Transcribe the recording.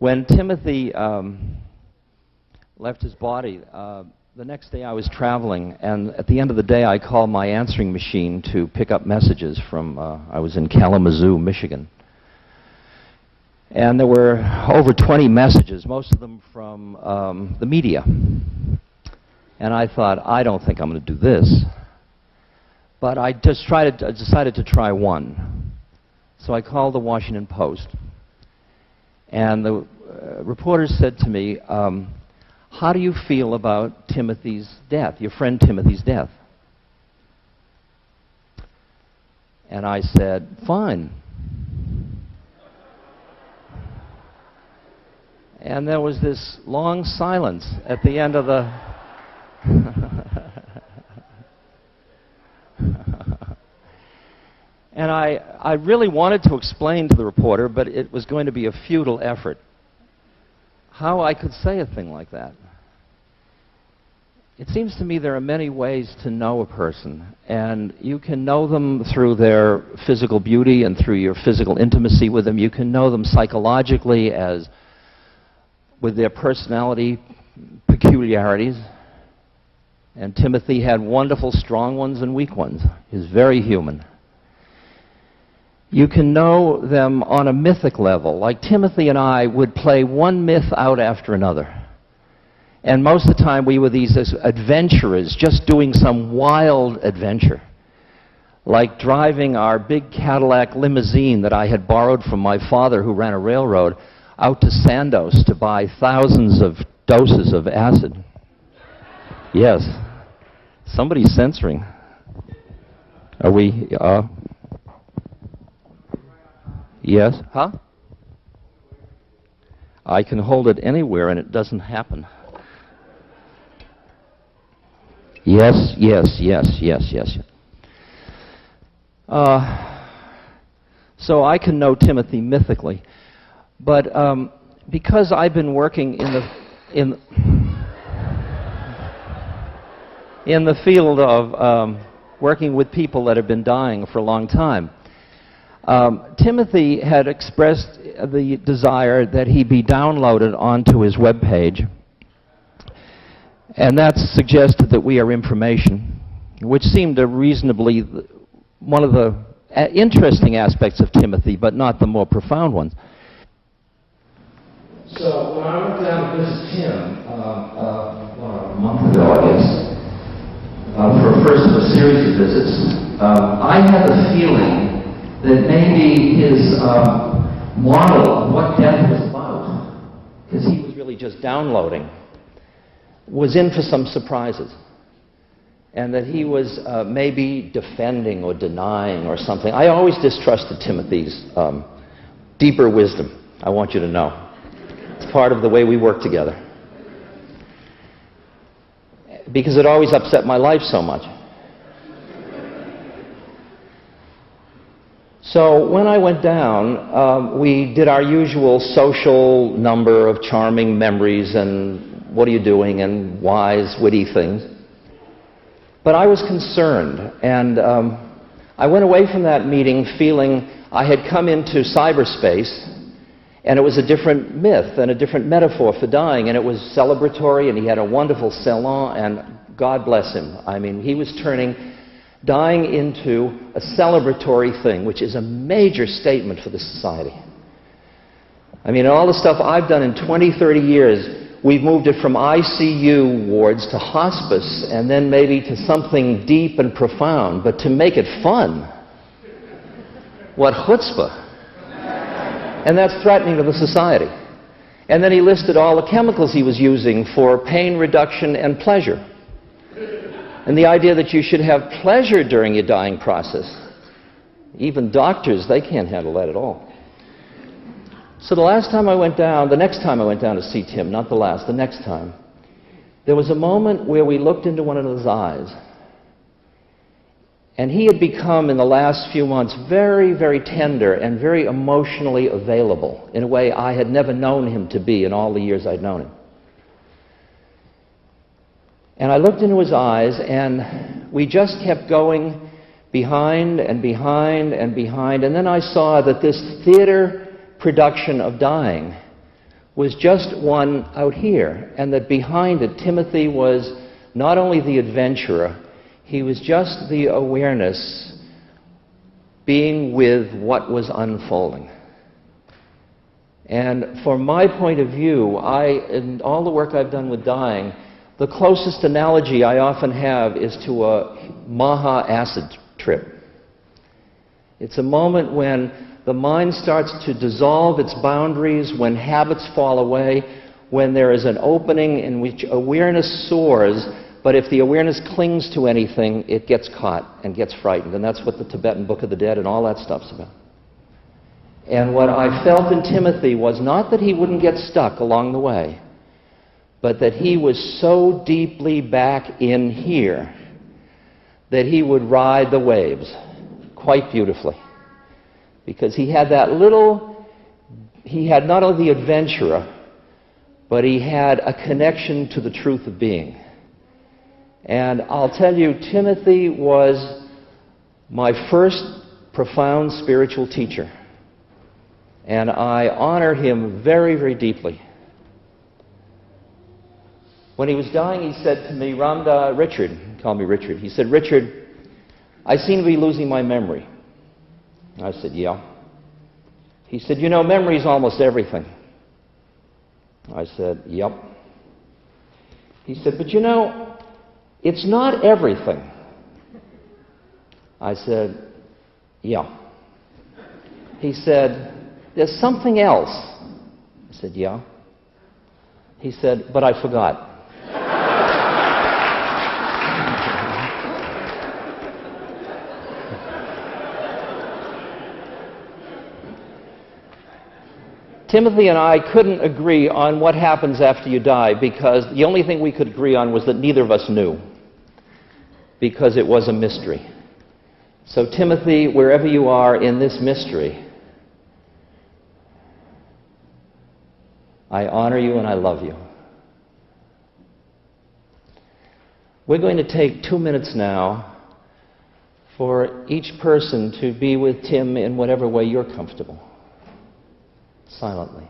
When Timothy left his body, the next day I was traveling, and at the end of the day I called my answering machine to pick up messages from, I was in Kalamazoo, Michigan. And there were over 20 messages, most of them from the media. And I thought, I don't think I'm going to do this. But I decided to try one. So I called the Washington Post. And the reporter said to me, how do you feel about Timothy's death, your friend Timothy's death? And I said, fine. And there was this long silence at the end of the... And I really wanted to explain to the reporter, but it was going to be a futile effort, how I could say a thing like that. It seems to me there are many ways to know a person, and you can know them through their physical beauty and through your physical intimacy with them. You can know them psychologically as with their personality peculiarities. And Timothy had wonderful strong ones and weak ones. He's very human. You can know them on a mythic level. Like Timothy and I would play one myth out after another. And most of the time we were these adventurers, just doing some wild adventure. Like driving our big Cadillac limousine that I had borrowed from my father, who ran a railroad, out to Sandoz to buy thousands of doses of acid. Yes. Somebody's censoring. Are we... Yes? Huh? I can hold it anywhere and it doesn't happen. Yes, yes, yes, yes, yes. So I can know Timothy mythically, but because I've been working in the field of working with people that have been dying for a long time, Timothy had expressed the desire that he be downloaded onto his web page, and that suggested that we are information, which seemed a reasonably one of the interesting aspects of Timothy, but not the more profound ones. So when I went down to visit Tim a month ago, I guess, for a first of a series of visits, I had the feeling that maybe his model of what death was about, because he was really just downloading, was in for some surprises. And that he was maybe defending or denying or something. I always distrusted Timothy's deeper wisdom, I want you to know. It's part of the way we work together. Because it always upset my life so much. So when I went down, we did our usual social number of charming memories and what are you doing and wise, witty things. But I was concerned, and I went away from that meeting feeling I had come into cyberspace, and it was a different myth and a different metaphor for dying, and it was celebratory, and he had a wonderful salon, and God bless him. I mean, he was turning dying into a celebratory thing, which is a major statement for the society. I mean, all the stuff I've done in 20, 30 years, we've moved it from ICU wards to hospice, and then maybe to something deep and profound, but to make it fun. What chutzpah. And that's threatening to the society. And then he listed all the chemicals he was using for pain reduction and pleasure. And the idea that you should have pleasure during your dying process. Even doctors, they can't handle that at all. So the next time I went down to see Tim, not the last, the next time, there was a moment where we looked into one another's eyes. And he had become, in the last few months, very, very tender and very emotionally available in a way I had never known him to be in all the years I'd known him. And I looked into his eyes, and we just kept going behind and behind and behind, and then I saw that this theater production of dying was just one out here, and that behind it, Timothy was not only the adventurer, he was just the awareness, being with what was unfolding. And from my point of view, in all the work I've done with dying, the closest analogy I often have is to a Maha acid trip. It's a moment when the mind starts to dissolve its boundaries, when habits fall away, when there is an opening in which awareness soars, but if the awareness clings to anything, it gets caught and gets frightened. And that's what the Tibetan Book of the Dead and all that stuff's about. And what I felt in Timothy was not that he wouldn't get stuck along the way, but that he was so deeply back in here that he would ride the waves quite beautifully. Because he had not only the adventurer, but he had a connection to the truth of being. And I'll tell you, Timothy was my first profound spiritual teacher. And I honor him very, very deeply. When he was dying, he said to me, Richard, he called me Richard, he said, Richard, I seem to be losing my memory. I said, yeah. He said, you know, memory's almost everything. I said, yep. He said, but you know, it's not everything. I said, yeah. He said, there's something else. I said, yeah. He said, but I forgot. Timothy and I couldn't agree on what happens after you die, because the only thing we could agree on was that neither of us knew, because it was a mystery. So Timothy, wherever you are in this mystery, I honor you and I love you. We're going to take 2 minutes now for each person to be with Tim in whatever way you're comfortable. Silently.